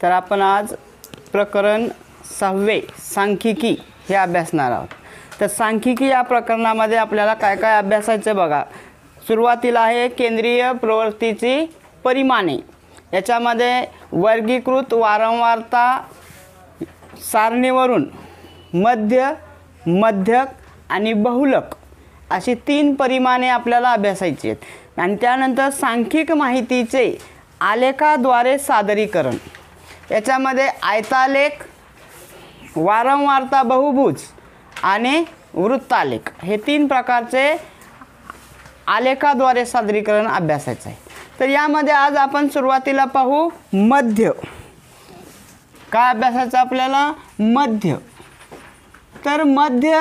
तर आपण आज प्रकरण 6वे सांख्यिकी हे अभ्यासणार आहोत। तर सांख्यिकी या प्रकरणामध्ये आपल्याला काय काय अभ्यासायचं बघा। सुरुवातीला आहे केंद्रीय प्रवृत्तीची परिमाणे। याच्यामध्ये वर्गीकृत वारंवारता सारणीवरून मध्य, मध्यक आणि बहुलक अशी 3 परिमाणे आपल्याला अभ्यासायची आहेत। आणि त्यानंतर सांख्यिक माहितीचे आलेखाद्वारे सादरीकरण। याच्यामध्ये आयतालेख, वारंवारता बहुभुज आणि वृत्तालेख हे 3 प्रकारचे आलेखाद्वारे सादरीकरण अभ्यासायचं आहे। तर यामध्ये आज आपण सुरुवातीला पाहू मध्य। काय अभ्यासायचं आपल्याला? मध्य। तर मध्य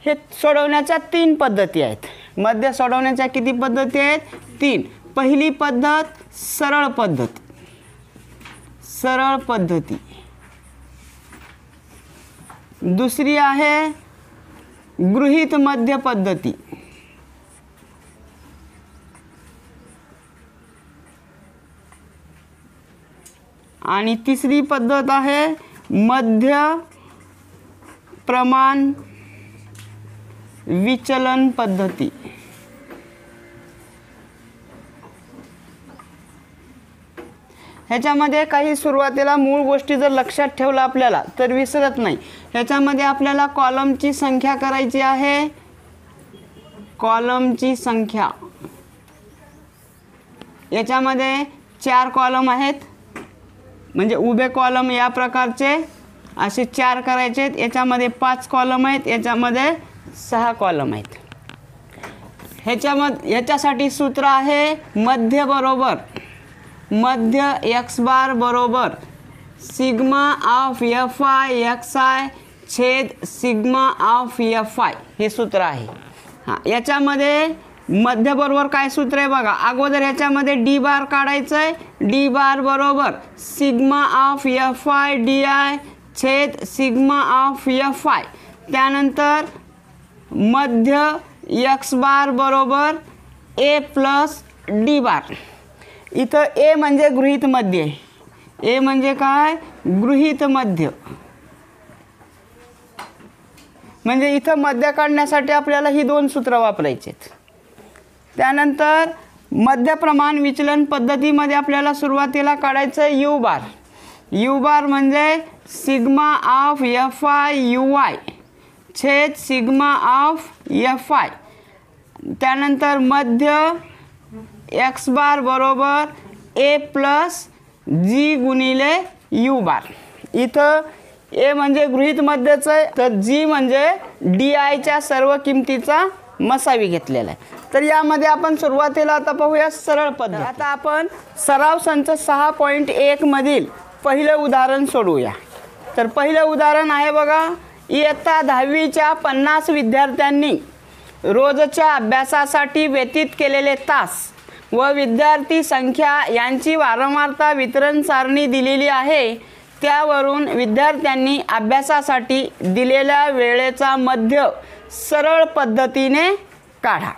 हे सोडवण्याच्या 3 पद्धती आहेत। मध्य सोडवण्याच्या किती पद्धती आहेत? 3। पहिली पद्धत सरळ पद्धत, सरळ पद्धती। दुसरी आहे गृहीत मध्य पद्धती। आणि तिसरी पद्धत आहे मध्य प्रमाण विचलन पद्धती। ह्याच्यामध्ये काही सुरुवातीला मूळ गोष्टी जर लक्षात ठेवलं आपल्याला तर विसरत नाही। ह्याच्यामध्ये आपल्याला कॉलमची संख्या करायची आहे। कॉलमची संख्या याच्यामध्ये 4 कॉलम आहेत, म्हणजे उभे कॉलम या प्रकारचे असे 4 करायचे आहेत। याच्यामध्ये 5 कॉलम आहेत, याच्यामध्ये 6 कॉलम आहेत। ह्याच्यासाठी सूत्र आहे मध्य बरोबर मध्य x बार बरोबर सिग्मा ऑफ fi xi छेद सिग्मा ऑफ fi हे सूत्र आहे। हां, याच्यामध्ये मध्य बरोबर काय सूत्र आहे बघा। अगोदर याच्यामध्ये डी बार काढायचं आहे। डी बार बरोबर सिग्मा ऑफ fi di छेद सिग्मा ऑफ fi। त्यानंतर मध्य x बार बरोबर a प्लस डी बार। इथं ए म्हणजे गृहीत मध्य। ए म्हणजे काय? गृहीत मध्य। म्हणजे इथं मध्य काढण्यासाठी आपल्याला ही 2 सूत्र वापरायची आहेत। त्यानंतर मध्य प्रमाण विचलन पद्धतीमध्ये आपल्याला सुरुवातीला काढायचं यू बार। यू बार म्हणजे सिग्मा ऑफ fi uy छेद सिग्मा ऑफ fi। त्यानंतर मध्य x बार बरोबर a प्लस g गुणिले u बार। इथं a म्हणजे गृहीत मध्यच आहे, तर g म्हणजे di च्या सर्व किमतीचा मसावी घेतलेला आहे। तर यामध्ये आपण सुरुवातीला आता पाहूया सरळ पद्धत। आता आपण सराव संच 6.1 मधील पहिलं उदाहरण सोडवूया। तर पहिलं उदाहरण आहे बघा। इयत्ता 10वीच्या 50 विद्यार्थ्यांनी रोजच्या अभ्यासासाठी व्यतीत केलेले तास व विद्यार्थी संख्या यांची वारंवारता वितरण सारणी दिलेली आहे। त्यावरून विद्यार्थ्यांनी अभ्यासासाठी दिलेल्या वेळेचा मध्य सरळ पद्धतीने काढा।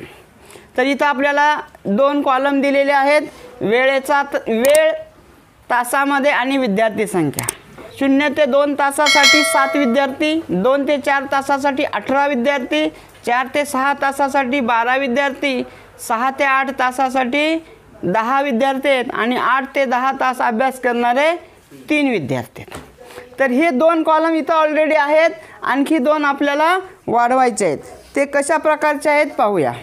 तर इथं आपल्याला 2 कॉलम दिलेले आहेत। वेळ तासामध्ये आणि विद्यार्थी संख्या। 0 ते 2 तासासाठी 7 विद्यार्थी, 2 ते 4 तासासाठी 18 विद्यार्थी, 4 ते 6 तासासाठी 12 विद्यार्थी, 6 ते 8 तासासाठी 10 विद्यार्थी आहेत आणि 8 ते 10 तास अभ्यास करणारे 3 विद्यार्थी आहेत। तर हे 2 कॉलम इथं ऑलरेडी आहेत, आणखी 2 आपल्याला वाढवायचे आहेत। ते कशा प्रकारचे आहेत पाहूया।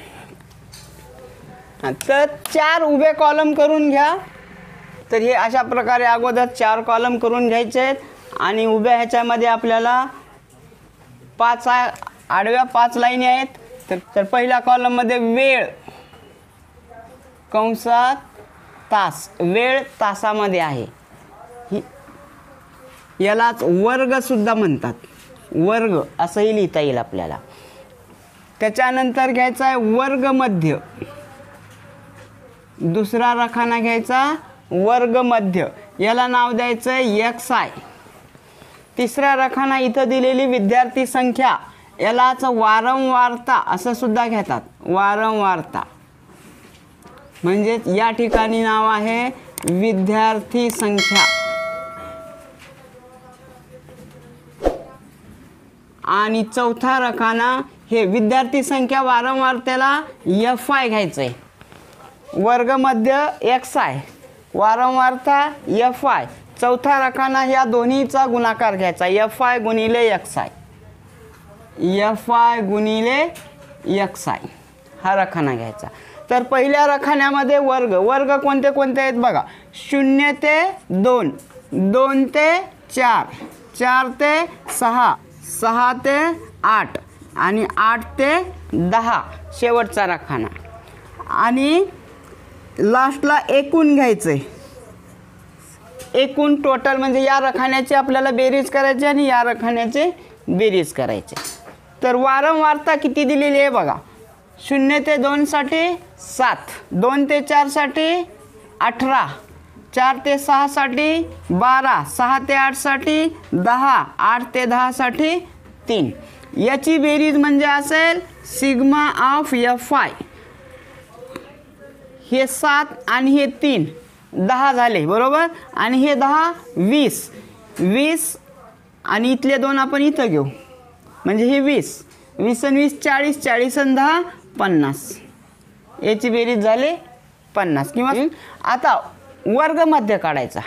तर 4 उभे कॉलम करून घ्या। तर हे अशा प्रकारे अगोदर 4 कॉलम करून घ्यायचे आहेत आणि उभ्या ह्याच्यामध्ये आपल्याला 5 आडव्या 5 लाईनी आहेत। तर पहिल्या कॉलममध्ये वेळ कंसात तास, वेळ तासामध्ये आहे। यालाच वर्ग सुद्धा म्हणतात, वर्ग असंही लिहिता येईल आपल्याला। त्याच्यानंतर घ्यायचा आहे वर्ग मध्य। दुसरा रकाना घ्यायचा वर्ग मध्य, याला नाव द्यायचं आहे xi। तिसरा रकाना इथं दिलेली विद्यार्थी संख्या, यालाच वारंवारता असं सुद्धा घेतात, वारंवारता। म्हणजे या ठिकाणी नाव आहे विद्यार्थी संख्या। आणि चौथा रकाना हे विद्यार्थी संख्या वारंवार त्याला FI घ्यायचं आहे. वर्गमध्य XI, वारंवारता FI, चौथा रकाना ह्या दोन्हीचा गुणाकार घ्यायचा FI गुणिले XI, FI गुणिले XI हा रकाना घ्यायचा. तर पहिल्या रकान्यामध्ये वर्ग कोणते कोणते आहेत बघा. 0 ते 2, 2 ते 4, 4 ते 6, 6 ते 8 आणि 8 ते 10 शेवटचा रकाना. आणि लास्टला एकूण घ्यायचं आहे. एकूण टोटल म्हणजे या रकान्याची आपल्याला बेरीज करायची आणि या रकान्याची बेरीज करायची. तर वारंवारता किती दिलेली आहे बघा. 0 ते 2 साठी 7, 2 ते 4 साठी 18, 4 ते 6 साठी 12, 6 ते 8 साठी 10, 8 ते 10 साठी 3. याची बेरीज म्हणजे असेल सिग्मा ऑफ FI. हे 7 आणि हे 3 10 झाले बरोबर. आणि हे 10 20, 20 आणि इथले 2 आपण इथं घेऊ म्हणजे हे 20, 20 आणि 20 40, 40 आणि 10 50. याची बेरीज झाली 50. किंवा आता वर्गमध्य काढायचा.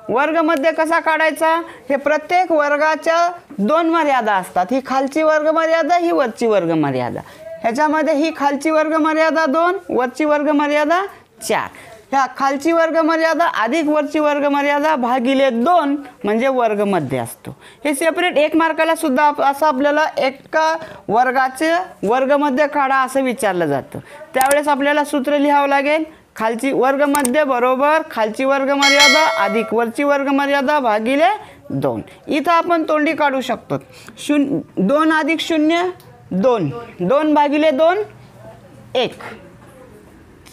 वर्गमध्य कसा काढायचा. हे प्रत्येक वर्गाच्या 2 मर्यादा असतात. ही खालची वर्गमर्यादा, ही वरची वर्गमर्यादा. ह्याच्यामध्ये ही खालची वर्गमर्यादा 2, वरची वर्गमर्यादा 4. ह्या खालची वर्गमर्यादा अधिक वरची वर्गमर्यादा भागिले 2 म्हणजे वर्गमध्य असतो. हे सेपरेट 1 मार्काला सुद्धा असं आपल्याला एका वर्गाचे वर्गमध्य काढा असं विचारलं जातं. त्यावेळेस आपल्याला सूत्र लिहावं लागेल. खालची वर्गमध्य बरोबर खालची वर्गमर्यादा अधिक वरची वर्गमर्यादा भागिले 2. इथं आपण तोंडी काढू शकतो. 2 अधिक 0 2, 2 भागिले 2 1,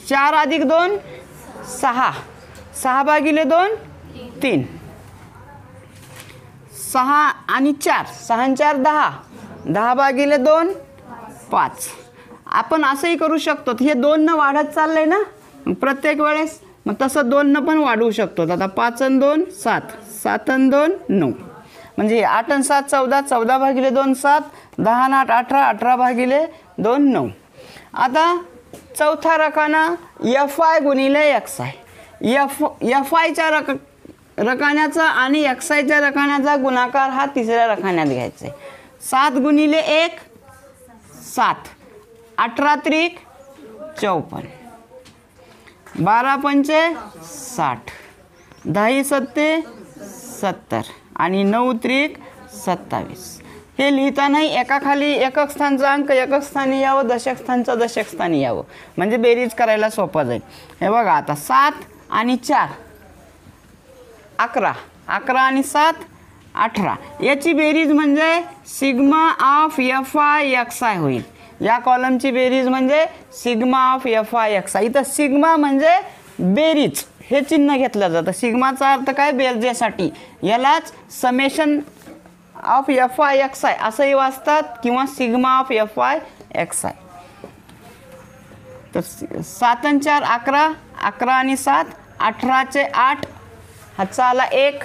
4 अधिक 2 6, 6 भागिले 2 3, 6 आणि 4, 6 आणि 4 10, 10 भागिले 2 5. आपण असंही करू शकतो. हे 2 न वाढत चाललंय ना प्रत्येक वेळेस, मग तसं 2 न पण वाढवू शकतो. आता 5 आणि 2 7, 7 आणि 2 9 म्हणजे 8 आणि 7 14, 14 भागिले 2 7, 10 आणि 8 18, 18 भागिले 2 9. आता चौथा रकाना FI गुणिले XI. FIच्या रकान्याचा आणि XIच्या रकान्याचा गुणाकार हा तिसऱ्या रकान्यात घ्यायचा आहे. 7 गुणिले 1 7, 18 त्रिक 54, 12 पंचे 60, 10 सत्ते 70 आणि 9 त्रिक 27. हे लिहितानाही एकाखाली एकक स्थानचा अंक एकक स्थानी यावं, दशक स्थानचं दशक स्थानी यावं म्हणजे बेरीज करायला सोपं जाईल. हे बघा आता 7 आणि 4 11, 11 आणि 7 18. याची बेरीज म्हणजे सिग्मा ऑफ FI XI होईल. या कॉलमची बेरीज म्हणजे सिग्मा ऑफ FI XI. इथं सिग्मा म्हणजे बेरीज हे चिन्ह घेतलं जातं. सिग्माचा अर्थ काय बेरजेसाठी. यालाच समेशन ऑफ FI XI असंही वाचतात किंवा सिग्मा ऑफ FI XI. तर 7 आणि 4 11, 11 आणि 7 18 चे 8, हातचा आला 1,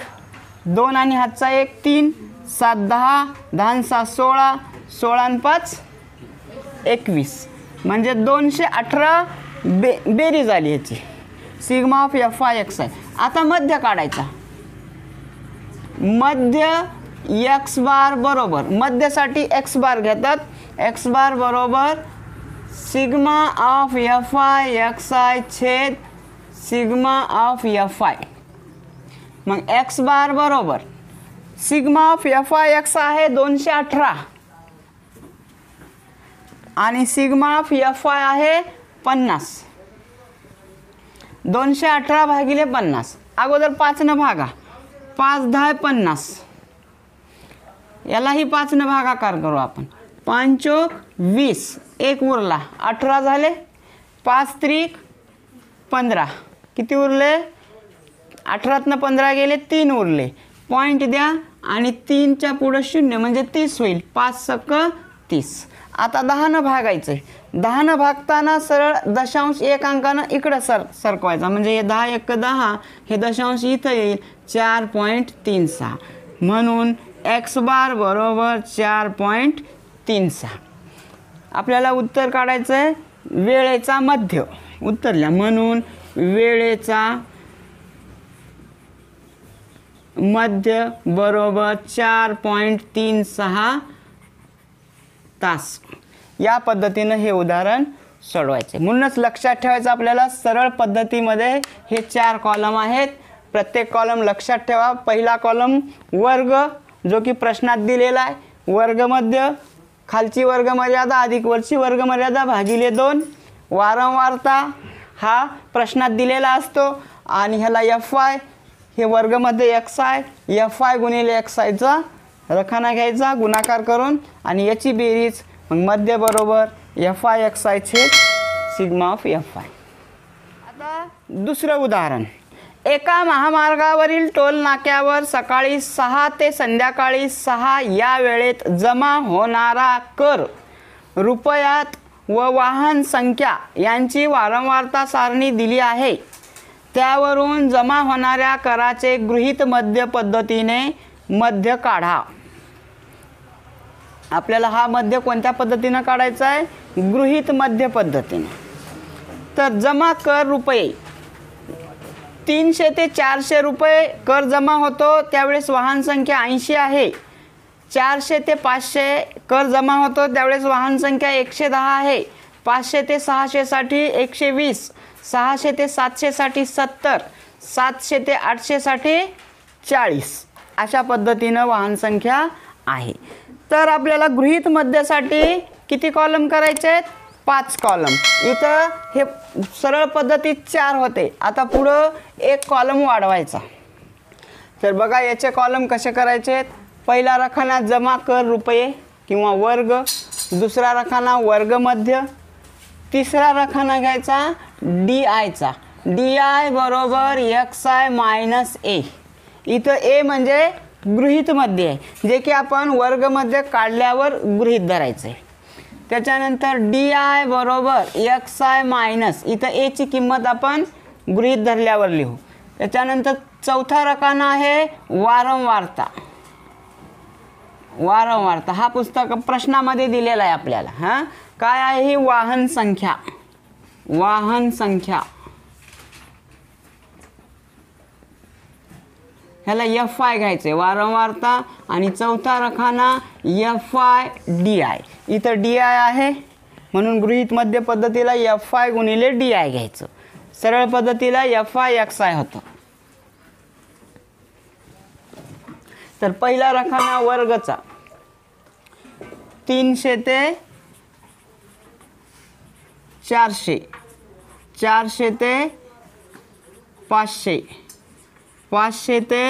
2 आणि हातचा 1 3, 7 10, 10 आणि 7 16, 16 आणि 5 21 म्हणजे 218 बेरीज आली ह्याची सिग्मा ऑफ FI XI. आता मध्य काढायचा. मध्य x बार बरोबर मध्यसाठी x बार घेतात. x बार बरोबर सिग्मा ऑफ FI XI छेद सिग्मा ऑफ FI. मग x बार बरोबर सिग्मा ऑफ FI XI आहे 218 आणि सिग्मा ऑफ FI आहे 50. 218 भागिले 50. अगोदर 5 न भागा. 5 10 50. यालाही 5 न भागाकार करू आपण. 5 चौक 20, 1 उरला 18 झाले. 5 त्रिक 15. किती उरले. 18तनं 15 गेले 3 उरले. पॉईंट द्या आणि 3च्या पुढं 0 म्हणजे 30 होईल. 5 सक 30. आता 10 न भागायचं आहे. 10 न भागताना सरळ दशांश 1 अंकानं इकडं सरकवायचा म्हणजे हे 10 1 10 हे दशांश इथं येईल 4.36. म्हणून एक्स बार बरोबर 4.36. आपल्याला उत्तर काढायचं आहे वेळेचा मध्य. उत्तर लिहा. म्हणून वेळेचा मध्य बरोबर 4.36 तास. या पद्धतीनं हे उदाहरण सोडवायचे. म्हणूनच लक्षात ठेवायचं आपल्याला सरळ पद्धतीमध्ये हे 4 कॉलम आहेत. प्रत्येक कॉलम लक्षात ठेवा. पहिला कॉलम वर्ग जो की प्रश्नात दिलेला आहे. वर्गमध्य खालची वर्गमर्यादा अधिक वरची वर्गमर्यादा भागिले 2. वारंवारता हा प्रश्नात दिलेला असतो आणि ह्याला एफ आय हे वर्गमध्ये एक्स आय एफ आय गुणिले एक्स आयचा रखाना घ्यायचा गुणाकार करून आणि याची बेरीज मग मध्य बरोबर एफ आय एक्स आय छेद सिग्मा ऑफ एफ आय. आता दुसरं उदाहरण. एका महामार्गावरील टोल नाक्यावर सकाळी 6 ते संध्याकाळी 6 या वेळेत जमा होणारा कर रुपयात व वाहन संख्या यांची वारंवारता सारणी दिली आहे. त्यावरून जमा होणाऱ्या कराचे गृहीत मध्य पद्धतीने मध्य काढा. आपल्याला हा मध्य कोणत्या पद्धतीने काढायचा आहे? गृहीत मध्य पद्धतीने. तर जमा कर रुपये 300 ते 400 रुपये कर जमा होतो त्यावेळेस वाहन संख्या 80 आहे. 400 ते 500 कर जमा होतो त्यावेळेस वाहन संख्या 110 आहे. 500 ते 600 साठी 120, 600 ते 700 साठी 70, 700 ते 800 साठी 40 अशा पद्धतीनं वाहन संख्या आहे. तर आपल्याला गृहीत मध्यासाठी किती कॉलम करायचे आहेत? 5 कॉलम. इथं हे सरळ पद्धतीत 4 होते. आता पुढं एक कॉलम वाढवायचा. तर बघा याचे कॉलम कसे करायचे आहेत? पहिला रखाना जमा कर रुपये किंवा वर्ग, दुसरा रखाना वर्ग मध्य, तिसरा रखाना घ्यायचा डी आयचा. डी आय बरोबर एक्स आय मायनस ए. इथं ए म्हणजे गृहीत मध्य आहे जे की आपण वर्गमध्ये काढल्यावर गृहीत धरायचं आहे. त्याच्यानंतर डी आय बरोबर एक्स आय मायनस इथं ए ची किंमत आपण गृहीत धरल्यावर लिहू. त्याच्यानंतर चौथा रकाना आहे वारंवारता. वारंवारता हा पुस्तक प्रश्नामध्ये दिलेला आहे आपल्याला. हां काय आहे ही? वाहन संख्या. वाहन संख्या ह्याला एफ आय घ्यायचे वारंवारता आणि चौथा रखाना एफ आय डी आय. इथं डी आय आहे म्हणून गृहीत मध्य पद्धतीला एफ आय गुणिले डी आय घ्यायचं. सरळ पद्धतीला एफ आय एक्स आय होतं. तर पहिला रखाना वर्गचा 300 ते 400, 400 ते 500, 500 ते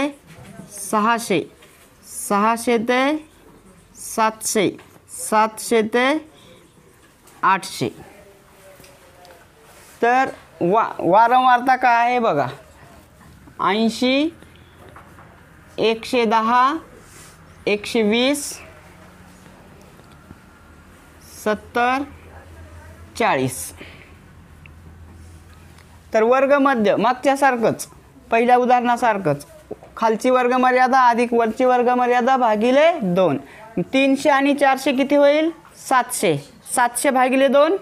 600, 600 ते 700, 700 ते 800. तर वारंवारता काय आहे बघा? 80, 110, 120, 70, 40. तर वर्गमध्य मागच्यासारखंच पहिल्या उदाहरणासारखंच खालची वर्गमर्यादा अधिक वरची वर्गमर्यादा भागिले 2. 300 आणि 400 किती होईल? 700. 700 भागिले 2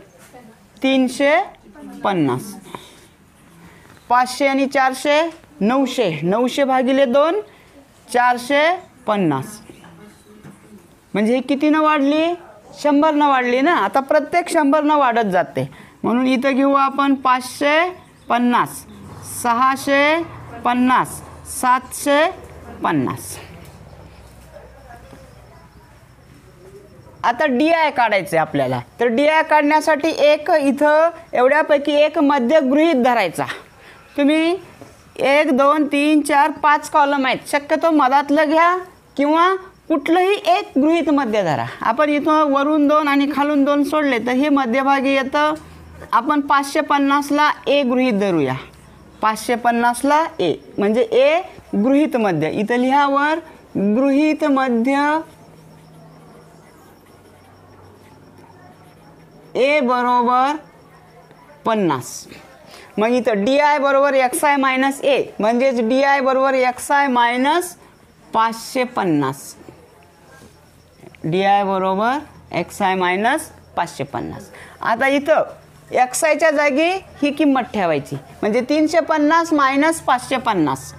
350. 500 आणि 400 900. 900 भागिले 2 450. म्हणजे हे कितीनं वाढली? 100नं वाढली ना. आता प्रत्येक 100नं वाढत जाते म्हणून इथं घेऊ आपण 550, 650, 750. आता डी आय काढायचं आहे आपल्याला. तर डी आय काढण्यासाठी एक इथं एवढ्यापैकी एक मध्य गृहीत धरायचा. तुम्ही 1 2 3 4 5 कॉलम आहेत. शक्यतो मधातलं घ्या किंवा कुठलंही एक गृहीत मध्य धरा. आपण इथं वरून 2 आणि खालून 2 सोडले तर हे मध्यभागी येतं. आपण 550ला ए गृहीत धरूया. 550ला ए म्हणजे ए गृहीत मध्य. इथं लिहावर गृहीत मध्य ए बरोबर 50. मग इथं डी आय बरोबर एक्स आय मायनस ए म्हणजेच डी आय बरोबर X I minus 550. D I बरोबर एक्स आय मायनस 550. आता इथं एक्स आयच्या जागी ही किंमत ठेवायची, म्हणजे 350 मायनस 550.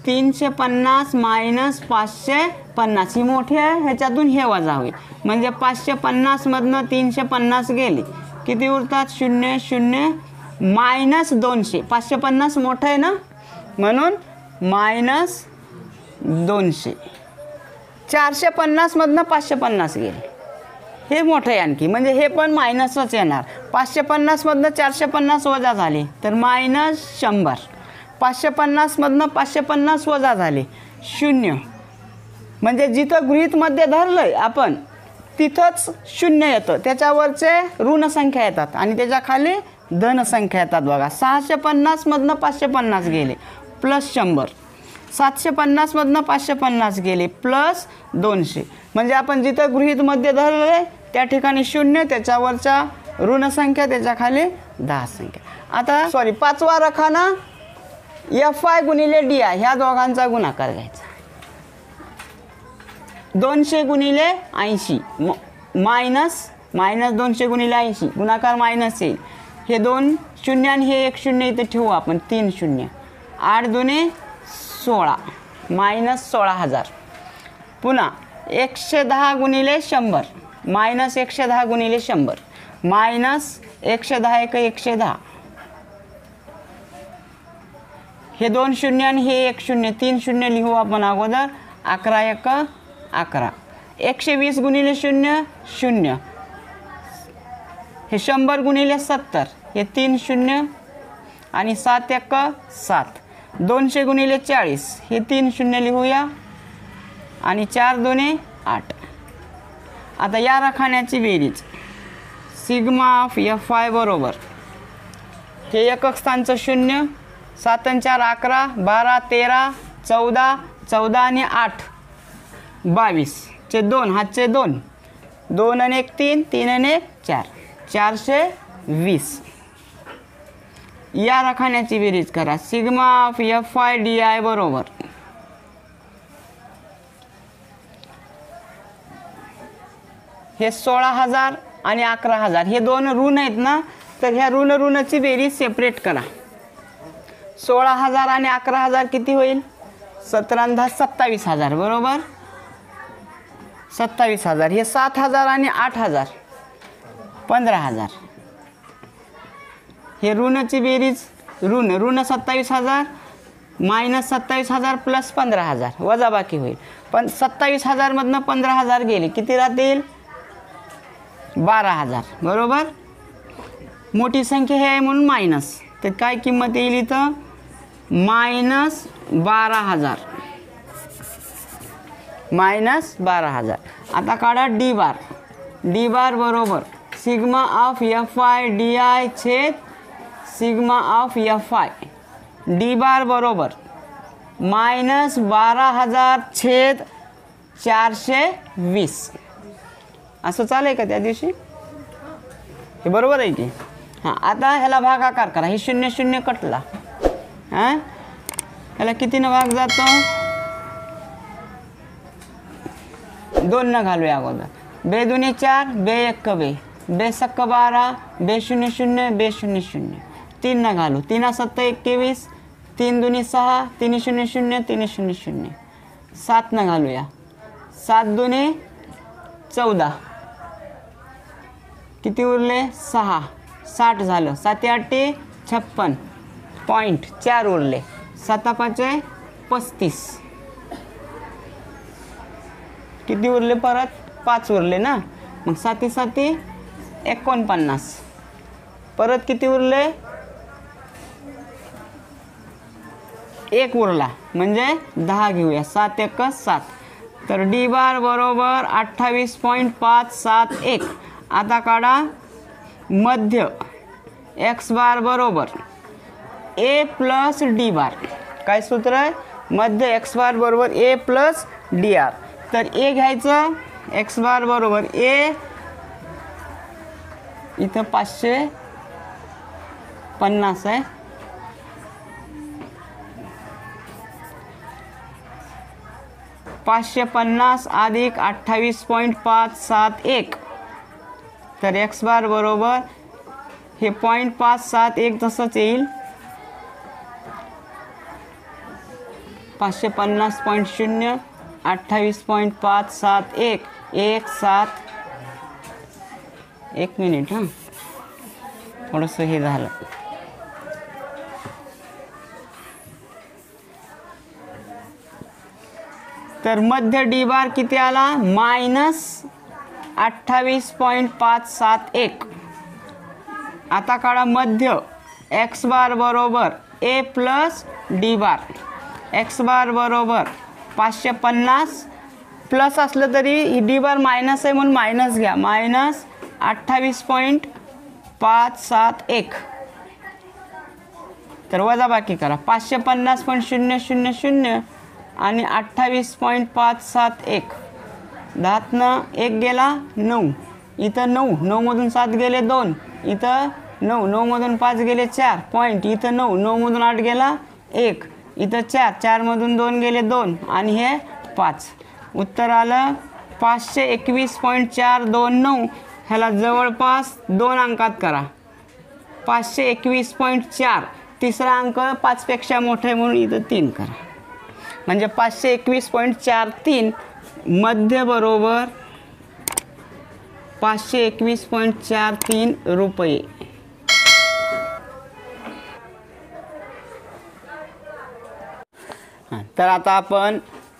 350 मायनस 550 ही मोठी आहे, ह्याच्यातून हे वजा होईल, म्हणजे 550मधनं 350 गेले, किती उरतात 0 0 मायनस 200. 550 मोठं आहे ना, म्हणून मायनस 200. 450मधनं 550 गेले, हे मोठं आहे आणखी, म्हणजे हे पण मायनसच येणार. 550मधनं 450 वजा झाले तर मायनस 100. 550मधनं 550 वजा झाले 0, म्हणजे जिथं गृहीतमध्ये धरलं आहे आपण तिथंच 0 येतं, त्याच्यावरचे ऋण संख्या येतात आणि त्याच्या खाली धन संख्या येतात बघा. 650मधनं 550 गेले प्लस 100. 750मधनं 550 गेले प्लस 200, म्हणजे आपण जिथं गृहीतमध्ये धरलं आहे त्या ठिकाणी 0, त्याच्यावरच्या ऋण संख्या, त्याच्या खाली 10 संख्या. आता सॉरी, पाचवा रखाना एफ आय गुणिले डी आय ह्या दोघांचा गुणाकार घ्यायचा. 200 गुणिले 80 मायनस 200 गुणिले 80, गुणाकार मायनस येईल. हे 2 0 आणि हे 1 0 इथे ठेवू आपण, 3 0. 8 दुने 16 मायनस 16,000. पुन्हा 110 गुणिले 100 मायनस 110 गुणिले 100 मायनस 110 1 110. हे 2 0 आणि हे 1 0, 3 0 लिहू आपण अगोदर. 11 1 11. 120 गुणिले 0 0. हे 100 गुणिले 70, हे 3 0 आणि 7 1 7. 200 गुणिले 40, हे 3 0 लिहूया आणि 4 2 8. आता या रखान्याची बेरीज सिग्मा ऑफ एफ आय बरोबर हे एकक स्थानचं 0, 7 आणि 4 11, 12 13 14, 14 आणि 8 22 चे 2, हातचे 2, 2 आणि 1 3, 3 आणि 1 4, 420. या रखान्याची बेरीज करा. Sigma of F I D I बरोबर हे 16,000 आणि 11,000, हे दोन ऋण आहेत ना, तर ह्या ऋणाची बेरीज सेपरेट करा. 16,000 आणि 11,000 किती होईल? 17 10 27,000 बरोबर. 27,000. हे 7,000 आणि 8,000 15,000. हे ऋणाची बेरीज ऋण 27,000 मायनस 27,000 प्लस 15,000 वजा बाकी होईल. पण 27,000मधनं 15,000 गेले, किती राहतील? 12,000 बरोबर. मोठी संख्या हे आहे म्हणून मायनस, तर काय किंमत येईल इथं? मायनस 12,000. मायनस 12,000. आता काढा डी बार. डी बार बरोबर sigma of F I D I छेद sigma of F I. D bar बरोबर मायनस 12,000 छेद 420. असं चालेल का त्या दिवशी? हे बरोबर आहे की? हां. आता ह्याला भागाकार करा. हे 0 0 कटला. हां, ह्याला कितीनं भाग जातो? 2 न घालूया अगोदर. बे दुने 4, बे 1 बे, बे 1 12, बे 0 0, बे 0 0. 3 न घालू. 3 7 21, 3 दुनी 6, 3 0 0, 3 0 0. 7 न घालूया. 7 दुने 14, किती उरले? 6. 60 झालं. 7 8 56 पॉईंट 4 उरले. 7 5 35. किती उरले? परत 5 उरले ना, मग 7 7 49. परत किती उरले? 1 उरला, म्हणजे 10 घेऊया. 7 1 7. तर डी बार बरोबर 28.571. आता काढा मध्य. एक्स बार बरोबर ए प्लस डी बार. काय सूत्र आहे? मध्य एक्स बार बरोबर ए प्लस डी आर. तर ए घ्यायचं, एक्स बार बरोबर ए, इथं 550 आहे. 550 अधिक 28.571, तर एक्स बार बरोबर हे 0.571 तसंच येईल 550.0 28.571 एक मिनिट हां थोडंसं हे झालं. तर मध्य डी बार किती आला -28.571. आता काढा मध्य एक्स बार बरोबर A plus D bar. X bar बरोबर 550 प्लस असलं तरी डी बार मायनस आहे म्हणून मायनस घ्या, -28.571. तर वजाबाकी करा 550.000 आणि 28.571. 10 1 गेला 9, इथं 9 मधून 7 गेले 2, इथं 9 मधून 5 गेले 4 पॉईंट, इथं 9 मधून 8 गेला 1, इथं 4 मधून 2 गेले 2 आणि हे 5. उत्तर आलं 521.429. ह्याला जवळपास 2 अंकात करा. 521.4, तिसरा अंक 5 पेक्षा मोठा आहे म्हणून इथं 3 करा. म्हणजे 521.43 मध्य बरोबर 521.43 रुपये. तर आता आपण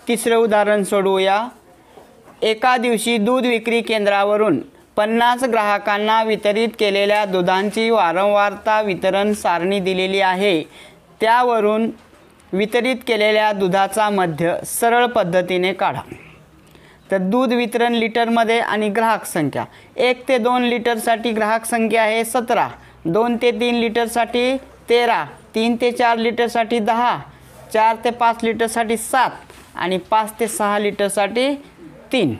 तिसरे उदाहरण सोडवूया. एका दिवशी दूध विक्री केंद्रावरून 50 ग्राहकांना वितरित केलेल्या दुधांची वारंवारता वितरण सारणी दिलेली आहे. त्यावरून वितरित केलेल्या दुधाचा मध्य सरळ पद्धतीने काढा. तर दूध वितरण लिटरमध्ये आणि ग्राहक संख्या 1 ते 2 लिटरसाठी ग्राहक संख्या आहे 17, 2 ते 3 लिटरसाठी 13, 3 ते 4 लिटरसाठी 10, 4 ते 5 लिटरसाठी 7 आणि 5 ते 6 लिटरसाठी 3.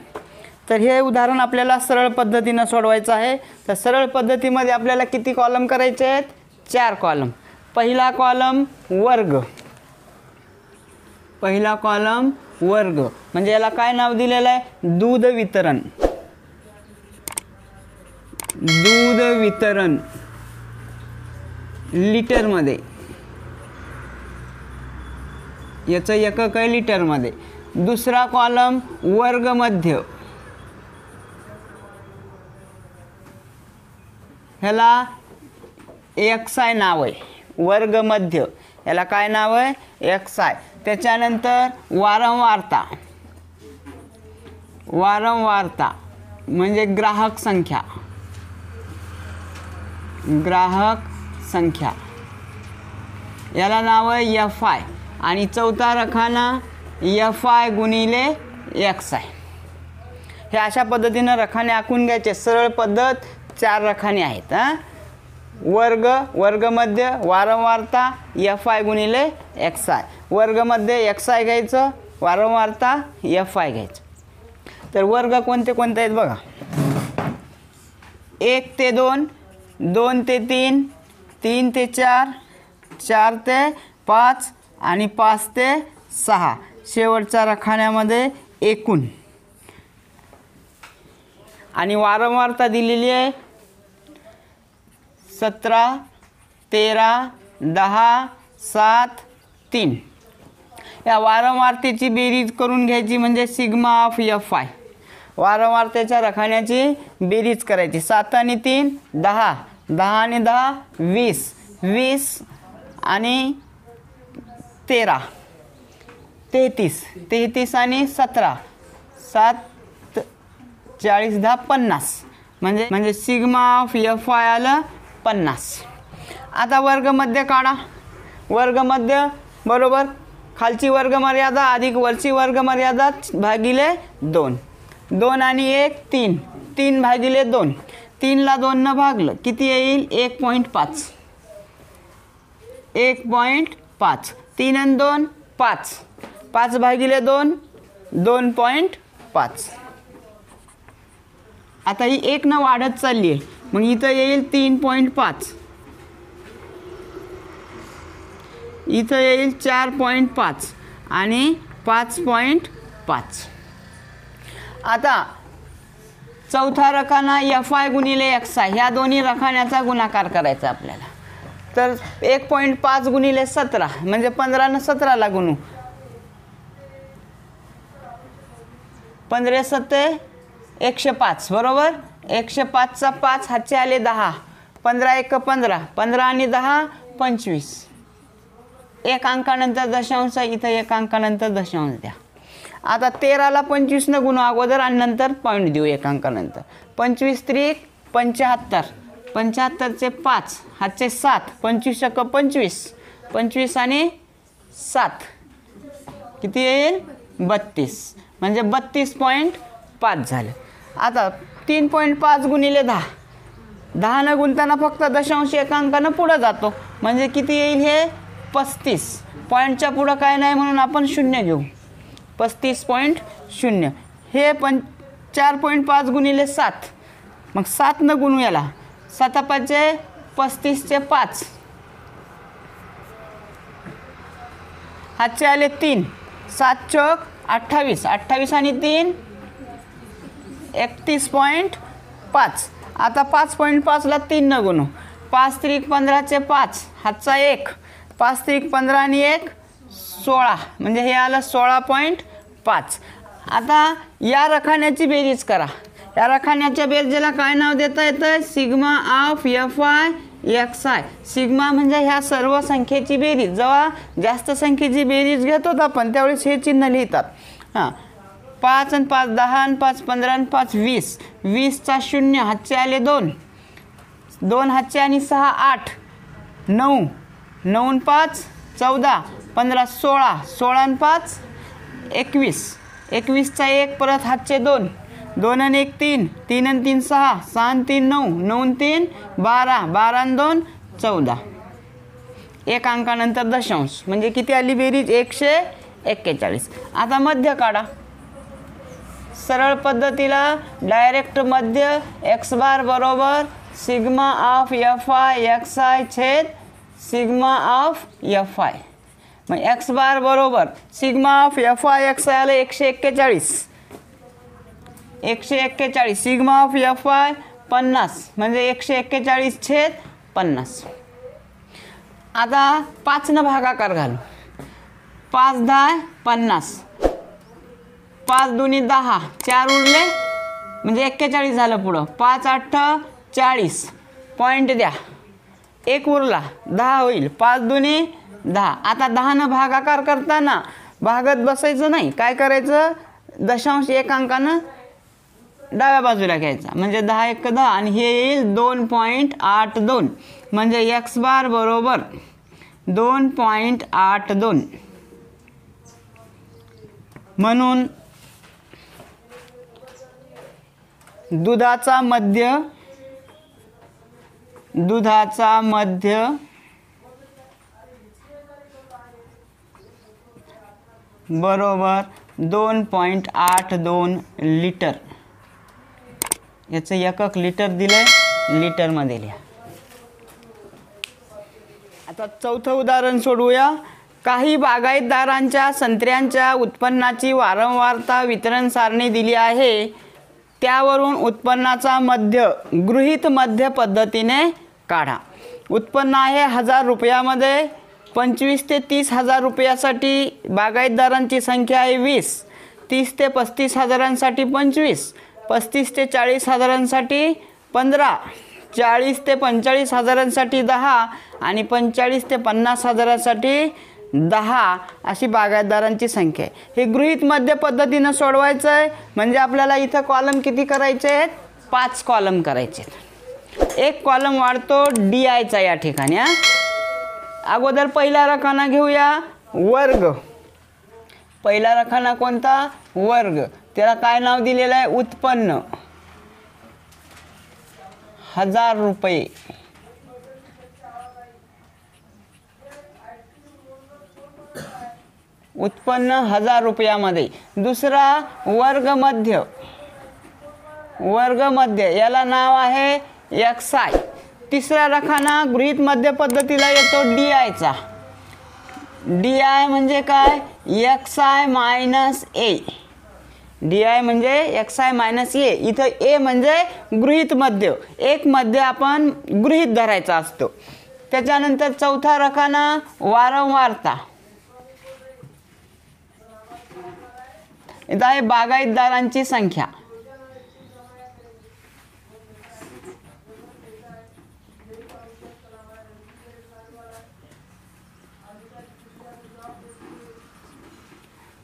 तर हे उदाहरण आपल्याला सरळ पद्धतीनं सोडवायचं आहे. तर सरळ पद्धतीमध्ये आपल्याला किती कॉलम करायचे आहेत? 4 कॉलम. पहिला कॉलम वर्ग, पहिला कॉलम वर्ग म्हणजे याला काय नाव दिलेलं आहे? दूध वितरण. दूध वितरण लिटरमध्ये, याचं एकक आहे लिटरमध्ये. दुसरा कॉलम वर्ग मध्य, ह्याला XI नाव आहे. वर्ग मध्य याला काय नाव आहे? XI. त्याच्यानंतर वारंवारता, वारंवारता म्हणजे ग्राहक संख्या, ग्राहक संख्या याला नाव आहे FI. आणि चौथा रखाना FI गुणिले XI. हे अशा पद्धतीनं रखाने आखून घ्यायचे. सरळ पद्धत 4 रखाने आहेत. वर्ग, वर्गमध्य, वारंवारता, FI गुणिले XI. वर्गमध्ये XI घ्यायचं, वारंवारता FI घ्यायचं. तर वर्ग कोणते कोणते आहेत बघा. 1 ते 2, 2 ते 3, 3 ते 4, 4 ते 5 आणि 5 ते 6. शेवटच्या रखान्यामध्ये एकूण. आणि वारंवारता दिलेली आहे 17, 13, 10, 7, 3. या वारंवारतेची बेरीज करून घ्यायची म्हणजे सिग्मा ऑफ FI. वारंवारतेच्या रखान्याची बेरीज करायची. 7 आणि 3 10, 10 आणि 10 20, 20 आणि 13 33, 33 आणि 17 7 40 10 50. म्हणजे सिग्मा ऑफ FI आलं 50. आता वर्गमध्य काढा. वर्गमध्य बरोबर खालची वर्गमर्यादा अधिक वरची वर्गमर्यादा भागिले 2. 2 आणि 1 3, 3 भागिले 2. 3ला 2 भागलं किती येईल? 1.5. 1.5. 3 आणि 2 5. 5 भागिले 2 2.5. आता ही 1 न वाढत चालली आहे. मग इथं येईल 3.5. इथं येईल 4.5 आणि 5.5. 5. आता चौथा रकाना FI गुणिले XI ह्या दोन्ही रकान्याचा गुणाकार करायचा आपल्याला. तर 1.5 गुणिले 17 म्हणजे 15 ने 17 गुणू. 15 सत्ते 105 बरोबर. 105 चा 5 हातचे आले 10. 15 एक 15, 15 आणि 10 25. एक अंकानंतर दशांश, इथं एक अंकानंतर दशांश द्या. आता 13ला 25 ने गुणू अगोदर आणि नंतर पॉईंट देऊ एक अंकानंतर. 25 त्रिक 75, 75 चे 5 हातचे 7, 25 एक 25, 25 आणि 7 किती येईल 32 म्हणजे 32.5 झाले. आता 3.5 गुणिले 10, 10 न गुणताना फक्त दशांश एक अंकानं पुढं जातो म्हणजे किती येईल हे 35. पॉईंटच्या पुढं काय नाही म्हणून आपण 0 घेऊ. 35.0 हे 4.5 गुणिले 7 मग 7 न गुणू याला. 7 5 35 चे 5 हातचे आले 3, 7 चौक 28, 28 आणि 3 31.5. आता 5.5 ला 3 न गुणू. 5 त्रिक 15 चे 5 हातचा 1, 5 त्रिक 15 आणि 1 16 म्हणजे हे आलं 16.5. आता या रकान्याची बेरीज करा. या रकान्याच्या बेरजेला काय नाव देता येतं sigma of FI XI. Sigma म्हणजे ह्या सर्व संख्येची बेरीज. जेव्हा जास्त संख्येची बेरीज घेतो आपण त्यावेळेस हे चिन्ह लिहितात. हां 5 आणि 5 10 आणि 5 15 आणि 5 20. 20 चा 0 हातचे आले 2, 2 हातचे आणि 6 8, 9, 9 आणि 5 14, 15 16, 16 आणि 5 21, 21 चा 1 परत हातचे 2, 2 आणि 1 3, 3 आणि 3 6, 6 आणि 3 9, 9 आणि 3 12, 12 आणि 2 14. एक अंकानंतर दशांश म्हणजे किती आली बेरीज 141. आता मध्य काढा. सरळ पद्धतीला डायरेक्ट मध्य x बार बरोबर सिग्मा ऑफ FI XI छेद सिग्मा ऑफ FI. मग x बार बरोबर सिग्मा ऑफ FI XI आलं 141. 141 सिग्मा ऑफ FI 50 म्हणजे 141 छेद 50. आता 5 न भागाकार घालू. 5 10 50, 5 दुनी 10, 4 उरले म्हणजे 41 झालं पुढं. 5 8 40 पॉईंट द्या. 1 उरला 10 होईल. 5 दुनी 10. आता 10 न भागाकार करताना भागत बसायचं नाही. काय करायचं दशांश एक अंकानं डाव्या बाजूला घ्यायचा म्हणजे 10 1 10 आणि हे येईल 2.82 म्हणजे x बार बरोबर 2.82. म्हणून दुधाचा मध्य बरोबर 2.82 लिटर. याचं एकक लिटर दिलंय, लिटरमध्ये लिहा. आता चौथं उदाहरण सोडवूया. काही बागायतदारांच्या संत्र्यांच्या उत्पन्नाची वारंवारता वितरण सारणी दिली आहे. त्यावरून उत्पन्नाचा मध्य गृहीत मध्य पद्धतीने काढा. उत्पन्न आहे 1000 रुपयामध्ये. 25 ते 30 हजार रुपयासाठी बागायतदारांची संख्या आहे 20. 30 ते 35 हजारांसाठी 25. 35 ते 40 हजारांसाठी 15. 40 ते 45 हजारांसाठी 10 आणि 45 ते 50 हजारांसाठी 10 अशी बागायतदारांची संख्या आहे. हे गृहीत मध्य पद्धतीनं सोडवायचं आहे म्हणजे आपल्याला इथं कॉलम किती करायचे आहेत 5 कॉलम करायचे आहेत. एक कॉलम वाढतो DIचा या ठिकाणी. अगोदर पहिला रकाना घेऊया वर्ग. पहिला रकाना कोणता वर्ग. त्याला काय नाव दिलेलं आहे उत्पन्न 1000 रुपये. उत्पन्न 1000 रुपयामध्ये. दुसरा वर्ग मध्य. वर्ग मध्य याला नाव आहे XI. तिसरा रकाना गृहीत मध्य पद्धतीला येतो DIचा. DI म्हणजे काय XI - A. डी आय म्हणजे एक्स आय मायनस ए. इथं ए म्हणजे गृहीत मध्य, एक मध्य आपण गृहीत धरायचा असतो. त्याच्यानंतर चौथा रकाना वारंवारता. इथं आहे बागायतदारांची संख्या.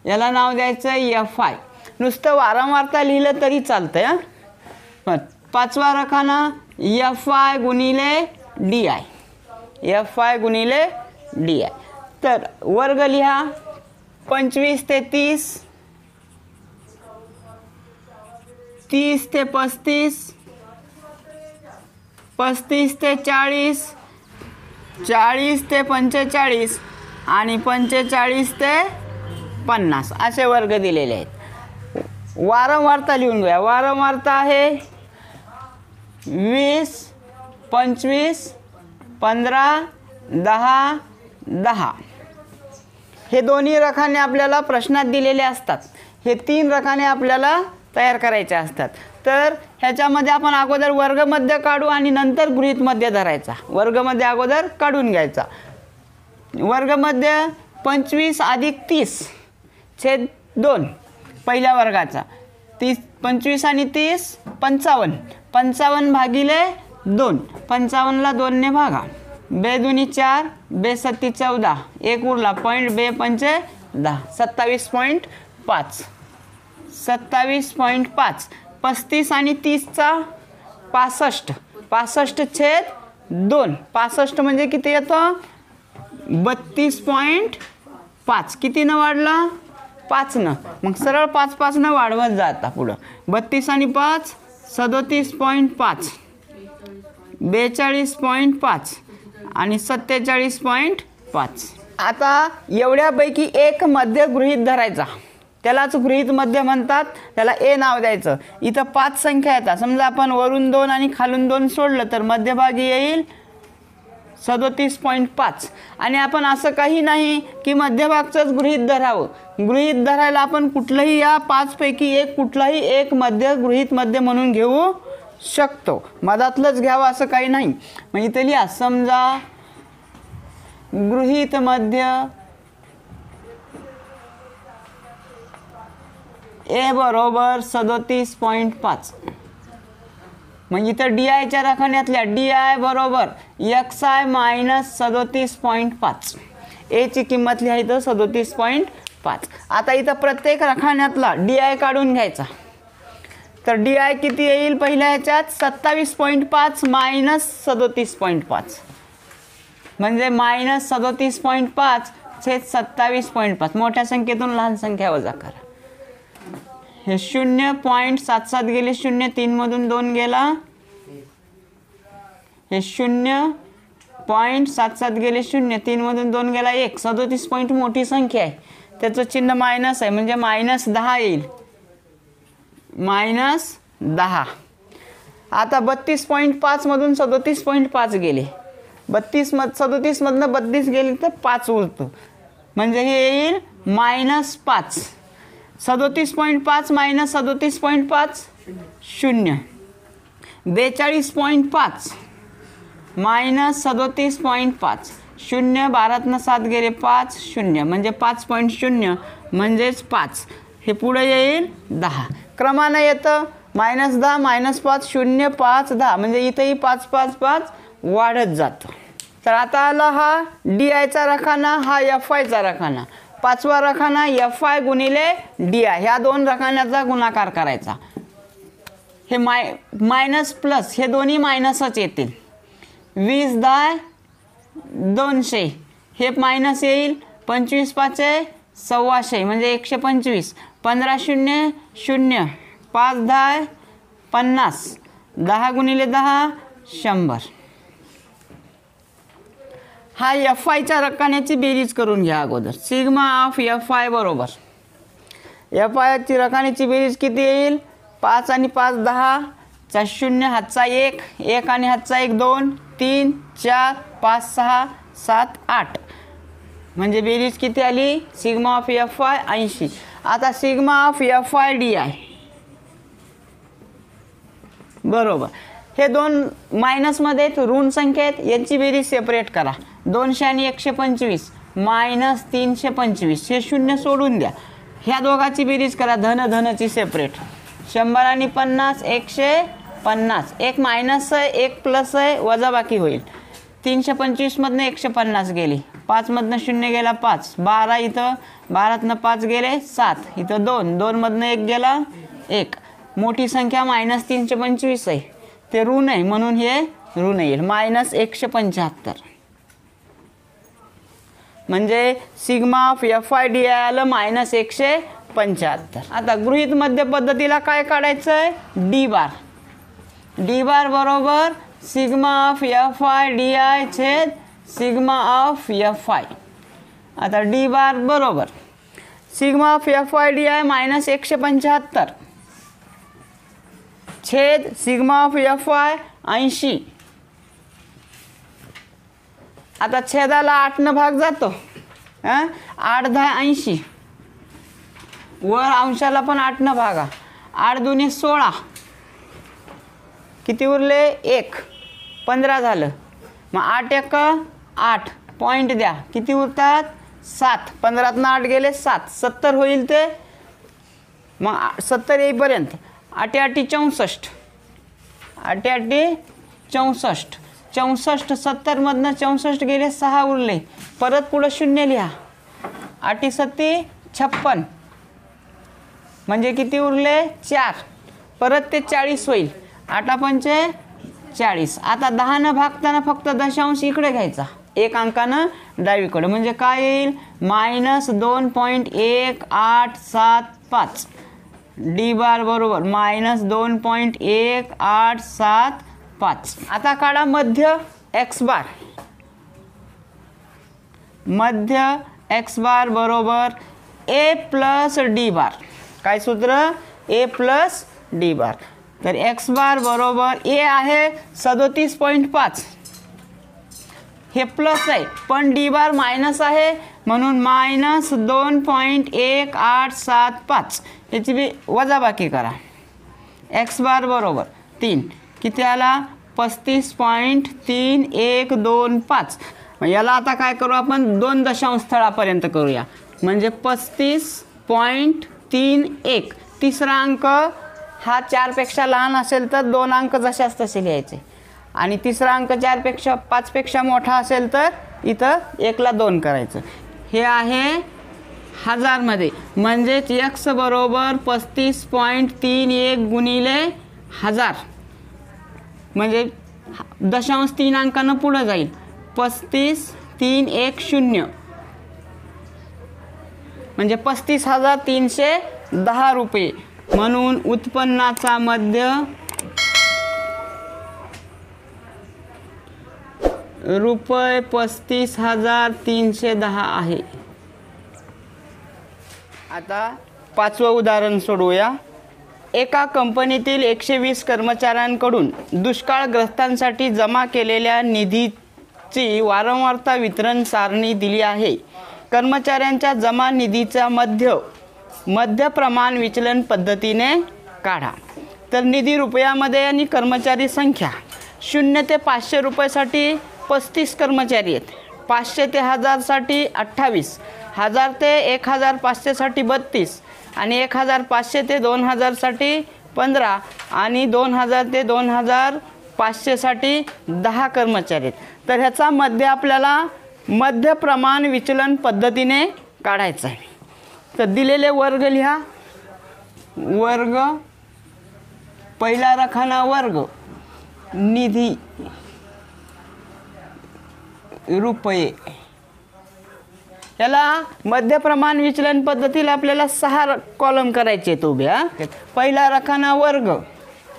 याला नाव द्यायचं एफ आय. नुसतं वारंवारता लिहिलं तरी चालतंय हां. पाचवा रकाना एफ आय गुणिले डी आय, एफ आय गुणिले डी आय. तर वर्ग लिहा 25 ते 30, 30 ते 35, 35 ते 40, 40 ते 45 आणि 45 ते 50 असे वर्ग दिलेले आहेत. वारंवारता लिहून घ्या. वारंवारता आहे 20, 25, 15, 10, 10. हे दोन्ही रकाने आपल्याला प्रश्नात दिलेले असतात. हे 3 रकाने आपल्याला तयार करायचे असतात. तर ह्याच्यामध्ये आपण अगोदर वर्गमध्य काढू आणि नंतर गृहीत मध्य धरायचा. वर्गमध्य अगोदर काढून घ्यायचा. वर्गमध्य 25 अधिक 30 छेद 2 पहिल्या वर्गाचा. 25 आणि 30 55, 55 भागिले 2, 55ला 2ने भागा. बे दुनी 4, बे सत्ती 14, एक उरला पॉईंट, बे पंचे 10, 27.5, 27.5. 35 आणि 30चा 65, 65 छेद 2, 65 म्हणजे किती येतं 32.5. कितीनं वाढला 5नं. मग सरळ 5 वाढवत जाता पुढं. 32 आणि 5 37.5, 42.5 आणि 47.5. आता एवढ्यापैकी एक मध्य गृहीत धरायचा, त्यालाच गृहीत मध्य म्हणतात. त्याला ए नाव द्यायचं. इथं 5 संख्या येतात. समजा आपण वरून 2 आणि खालून 2 सोडलं तर मध्यभागी येईल 37.5. आणि आपण असं काही नाही की मध्यभागचंच गृहीत धरावं. गृहीत धरायला आपण कुठलंही या 5 पैकी एक कुठलाही एक मध्य गृहीत मध्य म्हणून घेऊ शकतो. मधातलंच घ्यावं असं काही नाही. मग इथं लिहा समजा गृहीत मध्य ए बरोबर 37.5. मग इथं डी आयच्या रकान्यातल्या डी आय बरोबर एक्स आय मायनस 37.5. एची किंमत लिहायचं 37.5. आता इथं प्रत्येक रकान्यातला डी आय काढून घ्यायचा. तर डी आय किती येईल पहिल्या ह्याच्यात 27.5 मायनस 37.5 म्हणजे मायनस 37.5 छेद 27.5. मोठ्या संख्येतून लहान संख्या वजा करा. हे 0.77 गेले 0, 3 मधून 2 गेला. हे 0.77 गेले 0, 3 मधून 2 गेला 1. 37 पॉईंट मोठी संख्या आहे, त्याचं चिन्ह मायनस आहे म्हणजे मायनस 10 येईल. मायनस 10. आता 32.5 मधून 37.5 गेले. 37 मधनं 32 गेले तर 5 उरतो म्हणजे हे येईल मायनस 5. 37.5 मायनस 37.5 0. 42.5 मायनस 37.5 0. 12तनं 7 गेले 5 0 म्हणजे 5.0 म्हणजेच 5. हे पुढे येईल 10. क्रमानं येतं -10 -5 0 5 10 म्हणजे इथेही 5 5 5 वाढत जातं. तर आता आला हा डी आयचा रकाना, हा एफ आयचा रकाना. 5वा रकाना एफ आय गुणिले डी आय, ह्या 2 रकान्याचा गुणाकार करायचा. हे मायनस प्लस हे दोन्ही मायनसच येतील. 20 10 200 हे मायनस येईल. 25 5 125 म्हणजे 125. 15 0 0 5 10 50. 10 गुणिले 10 100. हा एफ आयच्या रकान्याची बेरीज करून घ्या अगोदर. सिग्मा ऑफ एफ आय बरोबर एफ आयची रकान्याची बेरीज किती येईल 5 आणि 5 10 चा 0 हातचा 1 1 आणि हातचा 1 2 3 4 5 6 7 8 म्हणजे बेरीज किती आली सिग्मा ऑफ एफ आय 80. आता sigma of F I D I बरोबर, हे दोन मायनसमध्ये आहेत, ऋण संख्या आहेत, यांची बेरीज सेपरेट करा. 200 आणि 125 मायनस 325, हे शून्य सोडून द्या. ह्या दोघांची बेरीज करा, धन धनची सेपरेट. 100 आणि 50 150, एक मायनस आहे एक प्लस आहे, वजा बाकी होईल. 325 मधनं 150 गेली, 5 मधनं 0 गेला 5, 12 इथं, 12तनं 5 गेले 7, इथं 2, 2 मधनं 1 गेला 1. मोठी संख्या मायनस 325 आहे, ते ऋण आहे म्हणून हे ऋण येईल. मायनस 175 म्हणजे sigma of F I D I आलं मायनस 175. आता गृहीत मध्य पद्धतीला काय काढायचं आहे, डी बार. डी बार बरोबर sigma of F I D I छेद सिग्मा ऑफ एफ आय. आता डी बार बरोबर sigma of F I D I minus 175 छेद सिग्मा ऑफ एफ आय 80. आता छेदाला 8 भाग जातो, 8 10 80, वर अंशाला पण 8 भागा, 8 दुनी 16, किती उरले 1, 15 झालं. मग 8 1 8, पॉईंट द्या, किती उरतात 7, 15तनं 8 गेले 7, 70 होईल ते. मग 70 येईपर्यंत 8 8 64, 8 8 64, 64 70 मधनं 64 गेले 6 उरले, परत पुढं 0 लिहा. 8 7 56 म्हणजे किती उरले 4, परत ते 40 होईल. 8 5 40. आता 10 भागताना फक्त दशांश इकडे घ्यायचा, एक अंकानं डावीकडे, म्हणजे काय येईल मायनस 2.1875. डी बार बरोबर मायनस 2.1875. आता काढा मध्य एक्स बार. मध्य एक्स बार बरोबर ए प्लस डी बार. काय सूत्र, ए प्लस डी बार. तर एक्स बार बरोबर ए आहे 37.5, हे प्लस आहे पण डी बार मायनस आहे म्हणून मायनस 2.1875. याची बी वजाबाकी करा. एक्स बार बरोबर 3, किती आला 35.3125. याला आता काय करू आपण, 2 दशांश स्थळापर्यंत करूया, म्हणजे 35.31. तिसरा अंक हा 4 पेक्षा लहान असेल तर 2 अंक जशाच तसे लिहायचे, आणि तिसरा अंक 4 पेक्षा 5 पेक्षा मोठा असेल तर इथं 1ला 2 करायचं. हे आहे हजारमध्ये, म्हणजेच एक्स बरोबर 35.31 गुणिले 1000, म्हणजे दशांश 3 अंकानं पुढं जाईल. 35.310 म्हणजे 35,310 रुपये. म्हणून उत्पन्नाचा मध्य रुपये 35,310 आहे. आता 5वं उदाहरण सोडवूया. एका कंपनीतील 120 कर्मचाऱ्यांकडून दुष्काळग्रस्तांसाठी जमा केलेल्या निधीची वारंवारता वितरण सारणी दिली आहे. कर्मचाऱ्यांच्या जमा निधीचा मध्य प्रमाण विचलन पद्धतीने काढा. तर निधी रुपयामध्ये आणि कर्मचारी संख्या 0 ते 500 रुपयासाठी 35 कर्मचारी आहेत, 500 ते 1000 साठी 28, 1000 ते 1500 साठी 32, आणि 1500 ते 2000 साठी 15, आणि 2000 ते 2500 साठी 10 कर्मचारी आहेत. तर ह्याचा मध्य आपल्याला मध्य प्रमाण विचलन पद्धतीने काढायचा आहे. तर दिलेले वर्ग लिहा. वर्ग, पहिला रखाना वर्ग, निधी रुपये. याला मध्य प्रमाण विचलन पद्धतीला आपल्याला 6 कॉलम करायचे आहेत उभ्या. पहिला रखाना वर्ग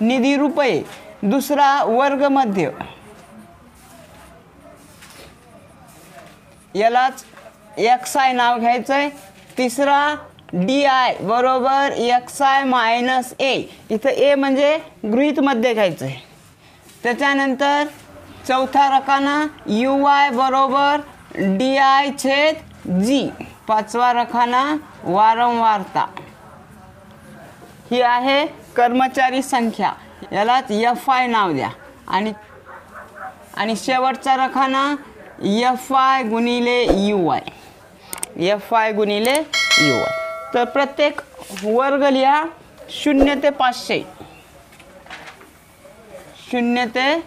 निधी रुपये, दुसरा वर्ग मध्य, यालाच एक्स आय नाव घ्यायचं आहे. तिसरा डी आय बरोबर एक्स आय मायनस ए, इथं ए म्हणजे गृहीत मध्य घ्यायचं आहे. त्याच्यानंतर चौथा रकाना यू आय बरोबर डी आय छेद जी. 5वा रकाना वारंवारता ही आहे कर्मचारी संख्या, यालाच FI नाव द्या. आणि शेवटचा रकाना FI गुणिले UY, FI गुणिले UY. तर प्रत्येक वर्ग लिहा 0 ते 500, 0 ते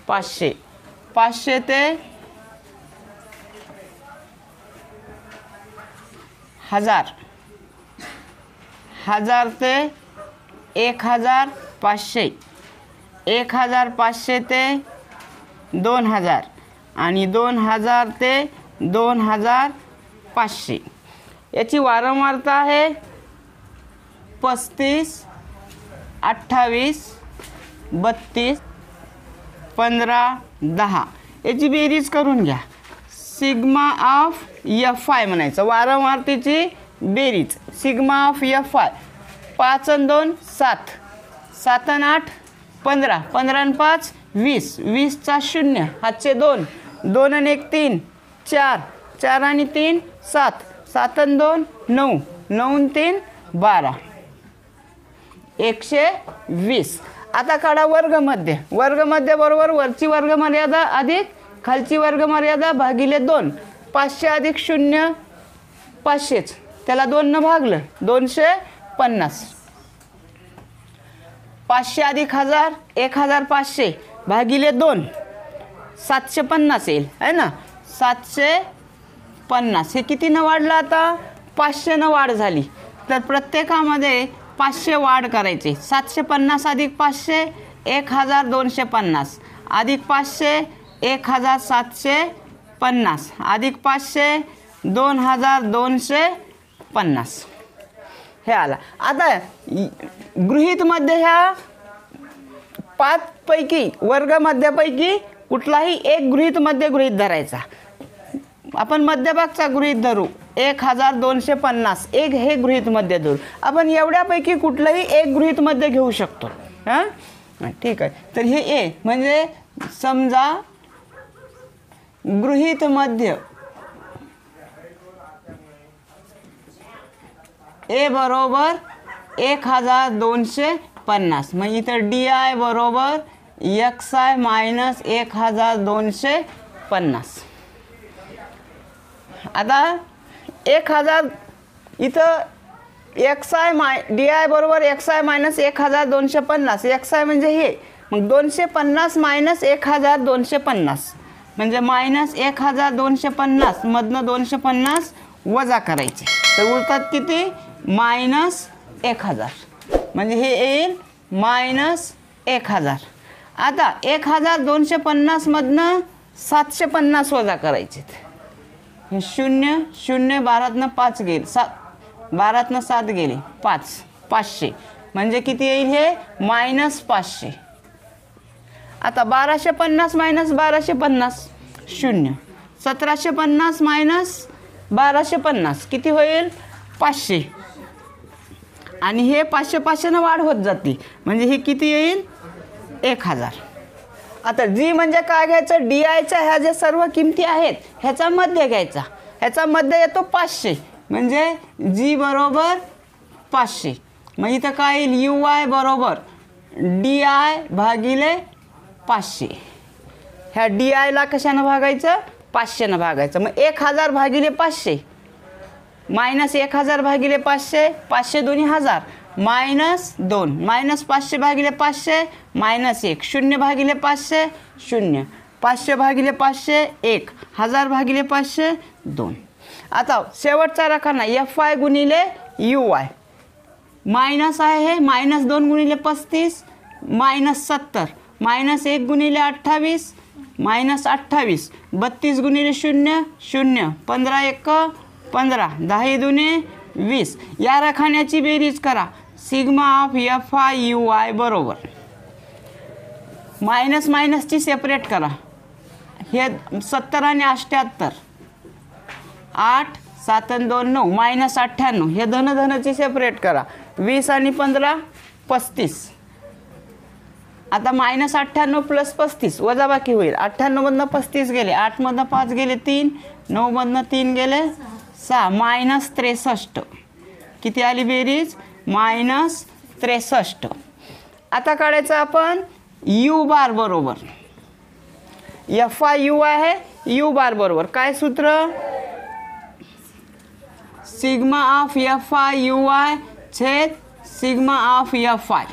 500, 500 ते 1000, 1000 ते 1500, 1500 ते 2000 आणि 2000 ते 2500. याची वारंवारता आहे 35, 28, 32, 15, 10. याची बेरीज करून घ्या. सिग्मा ऑफ FI म्हणायचं, वारंवारतेची बेरीज. सिग्मा ऑफ FI 5 आणि 2 7, 7 आणि 8 15, 15 आणि 5 20, 20चा 0 हातचे 2, 2 आणि 1 3 4, 4 आणि 3 7, 7 आणि 2 9, 9 आणि 3 12, 120. आता काढा वर्गमध्ये. वर्गमध्ये बरोबर वरची वर्गमर्यादा अधिक खालची वर्गमर्यादा भागिले 2. 500 अधिक 0 500च, त्याला 2 न भागलं 250. 500 अधिक 1000 1500 भागिले 2 750 येईल आहे ना. 750 हे कितीनं वाढलं आता 500नं वाढ झाली. तर प्रत्येकामध्ये 500 वाढ करायचे. 750 अधिक 500 1250 अधिक 500 1750 अधिक 500 2250 हे आला. आता गृहीतमध्ये ह्या 5 पैकी वर्गमध्यापैकी कुठलाही एक गृहीतमध्ये गृहीत धरायचा. आपण मध्यभागचा गृहीत धरू 1250, एक हे गृहीतमध्ये धरू. आपण एवढ्यापैकी कुठलंही एक गृहीतमध्ये घेऊ शकतो. हां ठीक आहे. तर हे ए म्हणजे समजा गृहीतमध्य ए बरोबर 1250. मग इथं DI बरोबर XI मायनस 1250. आता 1000 इथं DI बरोबर XI मायनस 1250. XI म्हणजे हे, मग 250 मायनस 1250 म्हणजे मायनस 1250 मधनं 250 वजा करायचे. तर उरतात किती मायनस 1000. म्हणजे हे येईल मायनस 1000. आता 1250 मधनं 750 वजा करायचे. 0 0 12तनं 5 गेले, 12तनं 7 गेले 5, 500 म्हणजे किती येईल हे मायनस 500. आता 1250 मायनस 1250 0, 1750 मायनस 1250 किती होईल 500. आणि हे 500 500नं वाढ होत जाते म्हणजे हे किती येईल 1000. आता जी म्हणजे काय घ्यायचं DIच्या ह्या ज्या सर्व किमती आहेत ह्याचा मध्य घ्यायचा. ह्याचा मध्य येतो 500 म्हणजे G बरोबर 500. मग इथं काय येईल UY बरोबर DI भागिले 500. ह्या DIला कशानं भागायचं 500नं भागायचं. मग 1000 भागिले 500 मायनस 1000 भागिले 500, 500 दोन्ही 1000 मायनस 2 मायनस 500 भागिले 500 मायनस 1, 0 भागिले 500 0, 500 भागिले 500 1, 1000 भागिले 500 2. आता शेवटचा रकाना FI गुणिले UY मायनस आहे हे मायनस 2 गुणिले 35 मायनस 70 मायनस 1 गुणिले 28 मायनस 28 32 गुणिले 0 0 15 1 15 10 दुने 20. या रकान्याची बेरीज करा. सिग्मा ऑफ FI UY बरोबर मायनस मायनसची सेपरेट करा. हे 70 आणि 78 8 7 आणि 2 9 मायनस 98. हे धन धनची सेपरेट करा. 20 आणि 15 35. आता मायनस 98 प्लस 35 वजाबाकी होईल. 98 मधनं 35 गेले, 8 मधनं 5 गेले 3, 9 मधनं 3 गेले 6 मायनस 63. किती आली बेरीज -63. आता काढायचं आपण यू बार बरोबर FIU आहे, यू बार बरोबर काय सूत्र सिग्मा ऑफ FIUI छेद sigma of FI.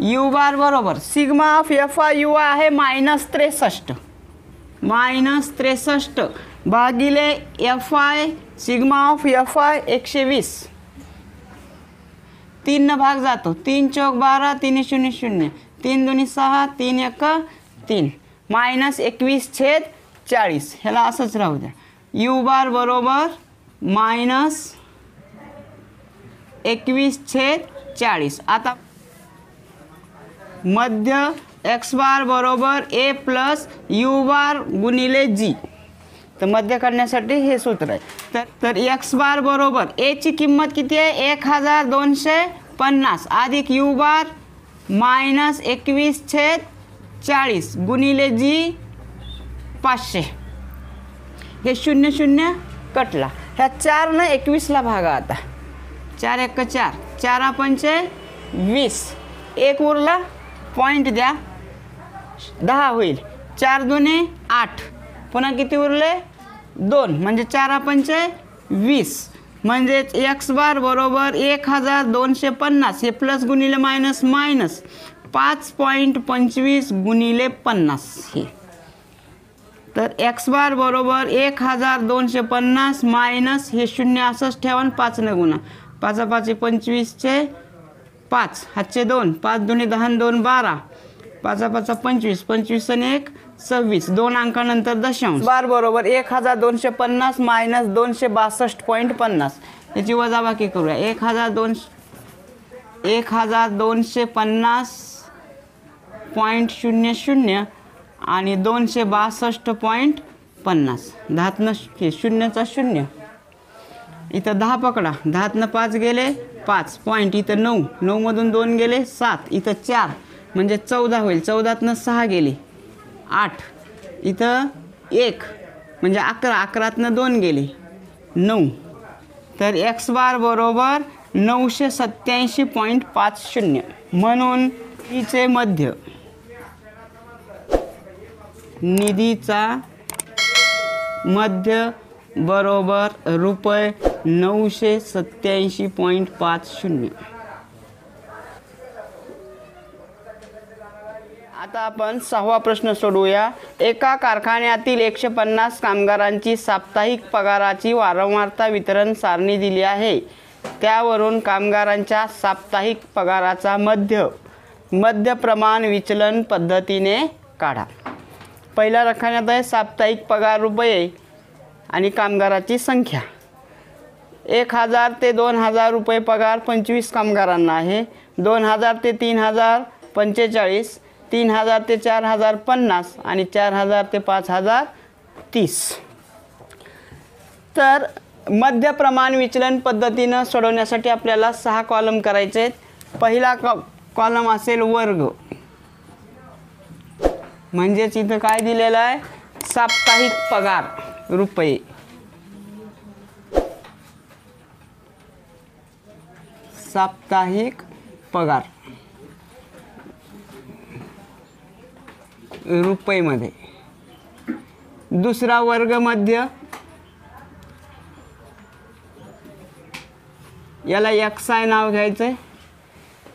You bar बरोबर सिग्मा ऑफ FIUI आहे -63 भागिले FI सिग्मा ऑफ FI 120. 3 न भाग जातो 3 चौक 12 3 0 0 3 2 6 3 1 3 -21/40. ह्याला असंच राहू द्या. यू बार बरोबर -21/40. आता मध्य एक्स बार बरोबर A प्लस यू बार गुणिले G. तर मध्य काढण्यासाठी हे सूत्र आहे. तर एक्स बार बरोबर A ची किंमत किती आहे 1250 अधिक यू बार -21/40 गुणिले G 500. हे 0 0 कटला. ह्या 4 न 21ला भागा. आता 4 1 4 4 5 20. एक उरला पॉईंट द्या 10 होईल. 4 2 8 पुन्हा किती उरले 2 म्हणजे 4 5 20. म्हणजेच एक्स बार बरोबर 1250. हे प्लस गुणिले मायनस 5.25 गुणिले 50 हे. तर एक्स बार बरोबर 1250 मायनस हे 0 असंच ठेवा 5 न गुणा 5 5 25 5 हातचे 2 5 2 10 2 12 5 5 25 25 आणि 1 26 2 अंकानंतर दशांश. बार बरोबर 1250 मायनस 262.50. याची वजाबाकी करूया. 1250.00 आणि 262.50. 10 हे 0चा 0. इथं 10 पकडा 10 5 गेले 5 पॉईंट. इथं 9 9 मधून 2 गेले 7. इथं 4 म्हणजे 14 होईल. 14 6 गेले 8. इथं 1 म्हणजे 11 11 2 गेले 9. तर एक्स बार बरोबर 987.50. म्हणून निधीचे मध्य निधीचा मध्य बरोबर रुपये 987.50. आता आपण 6वा प्रश्न सोडवूया. एका कारखान्यातील 150 कामगारांची साप्ताहिक पगाराची वारंवारता वितरण सारणी दिली आहे. त्यावरून कामगारांच्या साप्ताहिक पगाराचा मध्य प्रमाण विचलन पद्धतीने काढा. पहिल्या कारखान्यात आहे साप्ताहिक पगार रुपये आणि कामगाराची संख्या. 1000 ते 2000 रुपये पगार 25 कामगारांना आहे. 2000 ते 3000 45, 3000 ते 4000 50 आणि 4000 ते 5000 30. तर मध्य प्रमाण विचलन पद्धतीनं सोडवण्यासाठी आपल्याला 6 कॉलम करायचे आहेत. पहिला कॉलम असेल वर्ग. म्हणजेच इथं काय दिलेलं आहे साप्ताहिक पगार रुपये. साप्ताहिक पगार रुपयेमध्ये. दुसरा वर्ग मध्य याला XI नाव घ्यायचं आहे.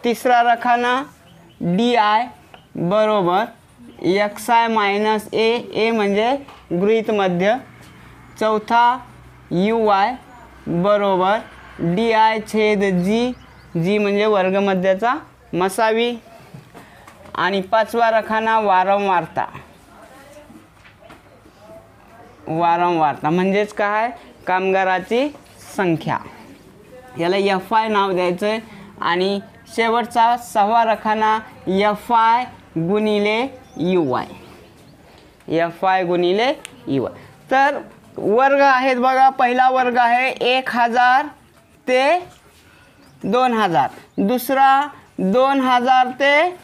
तिसरा रखाना DI बरोबर XI मायनस A म्हणजे गृहीत मध्य. चौथा UI बरोबर DI छेद G म्हणजे वर्गमध्याचा मसावी. आणि 5वा रखाना वारंवारता म्हणजेच काय कामगाराची संख्या. याला FI नाव द्यायचं आहे. आणि शेवटचा 6वा रखाना FI गुणिले UI. FI गुणिले UI. तर वर्ग आहेत बघा. पहिला वर्ग आहे 1000 ते 2000. दुसरा 2000 ते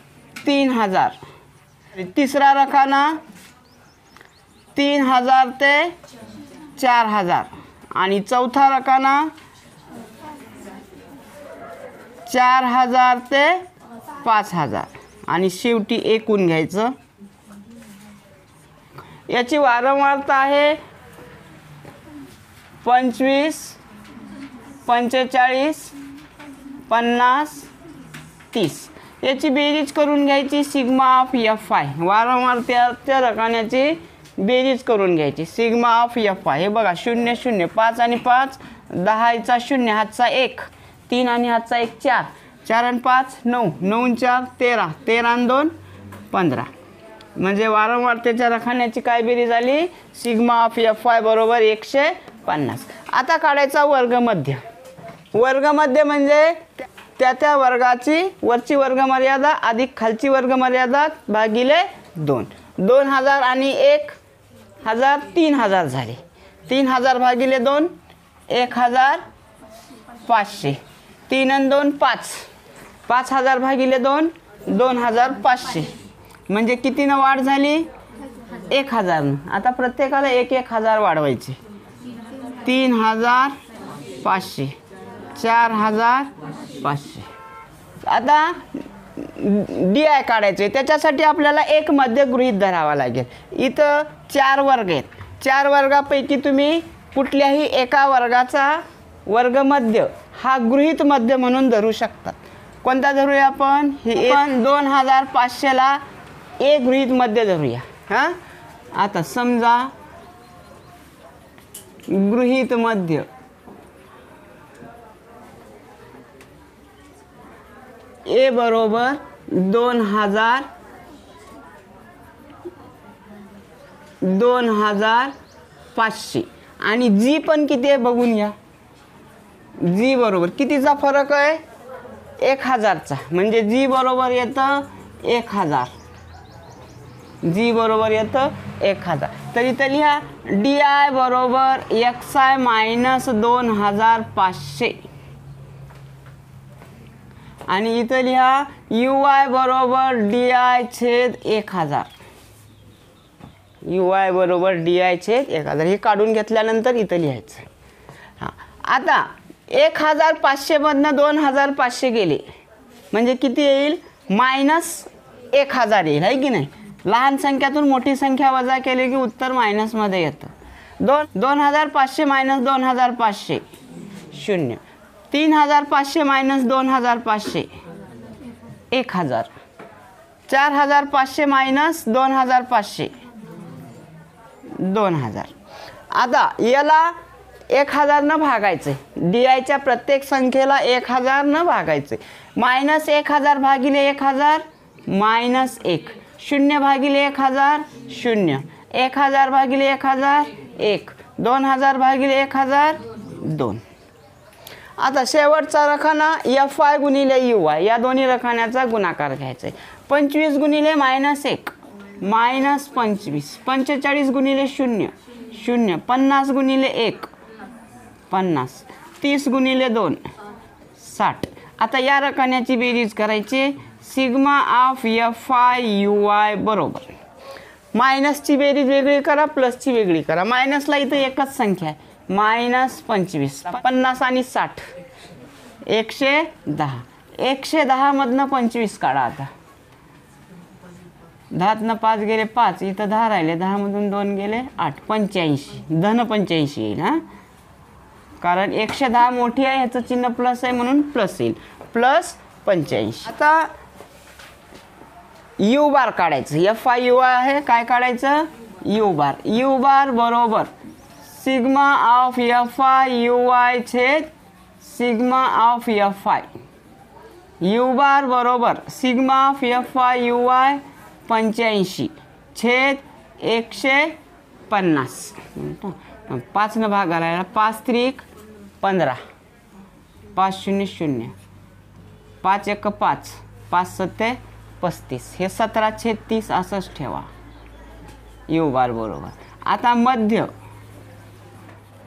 3000. तिसरा रखाना 3000 ते 4000. आणि चौथा रखाना 4000 ते 5000 आणि शेवटी एकूण घ्यायचं. याची वारंवारता आहे 25, 45, 50, 30. याची बेरीज करून घ्यायची सिग्मा ऑफ एफ आय. वारंवारतेच्या रकान्याची बेरीज करून घ्यायची सिग्मा ऑफ एफ आय. हे बघा 0 0 5 आणि 5 10 चा 0 हातचा 1 3 आणि हातचा 1 4 4 आणि 5 9 9 आणि 4 13 13 आणि 2 15. म्हणजे वारंवारतेच्या रकान्याची काय बेरीज झाली सिग्मा ऑफ एफ आय बरोबर 150. आता काढायचा वर्गमध्य. वर्गमध्य म्हणजे त्या वर्गाची वरची वर्गमर्यादा अधिक खालची वर्गमर्यादा भागिले 2. 2000 आणि 1000 3000 झाले. 3000 भागिले 2 1500. 3 आणि 2 5 5000 भागिले 2 2500. म्हणजे कितीनं वाढ झाली 1000. आता प्रत्येकाला 1000 वाढवायचे. 3500 4500. आता डी आय काढायचे. त्याच्यासाठी आपल्याला एक मध्य गृहीत धरावा लागेल. इथं 4 वर्ग आहेत. 4 वर्गापैकी तुम्ही कुठल्याही एका वर्गाचा वर्गमध्य हा गृहीत मध्य म्हणून धरू शकतात. कोणता धरूया आपण 2500ला एक गृहीत मध्य धरूया. हां आता समजा गृहीत मध्य ए बरोबर 2500 आणि जी पण किती आहे बघून घ्या. जी बरोबर कितीचा फरक आहे 1000चा. म्हणजे जी बरोबर येतं 1000. जी बरोबर येतं 1000. तर इथं लिहा डी आय बरोबर एक्स आय मायनस 2500 आणि इथं लिहा यू आय बरोबर डी आय छेद 1000. यू आय बरोबर डी आय छेद 1000. हे काढून घेतल्यानंतर इथं लिहायचं. हां आता 1500 मधनं 2500 गेले म्हणजे किती येईल -1000 येईल आहे की नाही. लहान संख्यातून मोठी संख्या वजा केली की उत्तर मायनसमध्ये येतं. 2500 मायनस 2500 0. 3500 मायनस 2500 1000. 4500 मायनस 2500 2000. आता याला 1000 न भागायचे. डी आयच्या प्रत्येक संख्येला 1000 न भागायचे. -1000 भागिले 1000 -1. 0 भागिले 1000 0. 1000 भागिले 1000 1. 2000 भागिले 1000 2. आता शेवटचा रकाना एफ आय गुणिले यू आय या दोन्ही रकान्याचा गुणाकार घ्यायचा आहे. 25 गुणिले -1 -25. 45 गुणिले 0 0. 50 गुणिले 1 50. 30 गुणिले 2 60. आता या रकान्याची बेरीज करायची. Sigma of F I U I बरोबर मायनसची बेरीज वेगळी करा प्लसची वेगळी करा. मायनसला इथं एकच संख्या आहे -25. 50 आणि 60 110. 110 मधनं 25 काढा. आता 10तनं 5 गेले 5. इथं 10 राहिले. 10 मधून 2 गेले 8. 85 धन 85 येईल. हां कारण 110 मोठी आहे ह्याचं चिन्ह प्लस आहे म्हणून प्लस येईल. +85. आता यू बार काढायचं. एफ आय यू आय आहे. काय काढायचं यू बार. यू बार बरोबर sigma of F I U I छेद sigma of F I. U bar बरोबर sigma of F I U I 85 छेद 150. 5 न भाग घालायला 5 त्रिक 15. 5 0 0. 5 1 5. 5 7 35. हे 17/30 असंच ठेवा. यू बार बरोबर. आता मध्य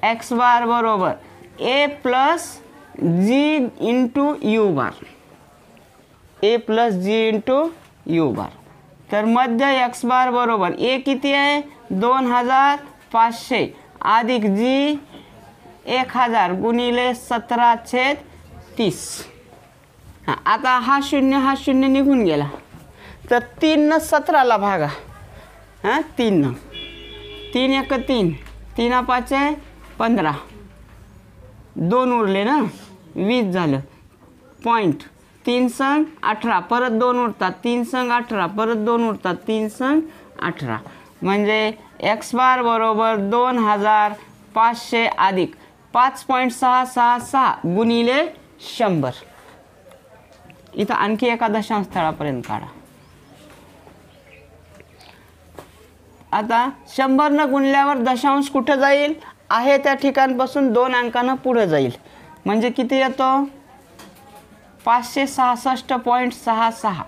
एक्स बार बरोबर A plus G into U bar. A plus G into U bar. तर मध्य एक्स बार बरोबर ए किती आहे 2500 अधिक जी 1000 गुणिले 17/30. हां, आता हा शून्य निघून गेला तर 3 न 17ला भागा. हां, 3 न 3 एक 3, 3 5 15, 2 उरले ना, 20 झालं. पॉईंट 3 संग 18, परत 2 उरतात, 3 संग 18, परत 2 उरतात, 3 संग 18. म्हणजे एक्स बार बरोबर 2500 अधिक 5.666 गुणिले 100. इथं आणखी एका दशांश स्थळापर्यंत काढा. आता 100 न गुणल्यावर दशांश कुठं जाईल? आहे त्या ठिकाणपासून 2 अंकानं पुढे जाईल. म्हणजे किती येतो? 566.66.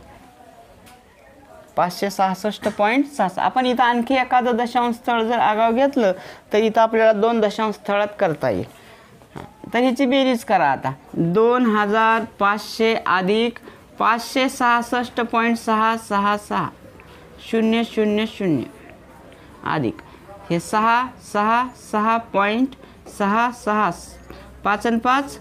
566.66. आपण इथं आणखी एखादं दशांश स्थळ जर आगाव घेतलं तर इथं आपल्याला 2 दशांश स्थळात करता येईल. तर हिची बेरीज करा आता. 2500 अधिक 566.666 000 अधिक हे 666.66 5 आणि 5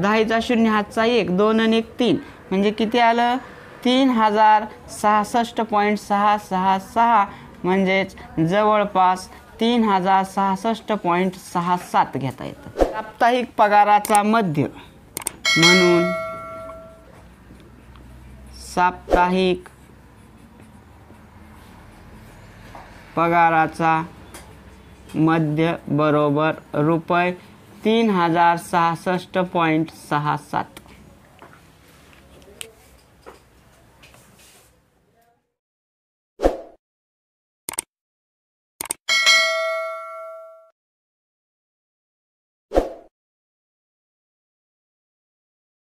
10चा 0 हातचा 1 2 आणि 1 3 म्हणजे किती आलं? 3066.666 म्हणजेच जवळपास 3066.67 घेता येतं. साप्ताहिक पगाराचा मध्य म्हणून साप्ताहिक पगाराचा मध्य बरोबर रुपये 3066.67.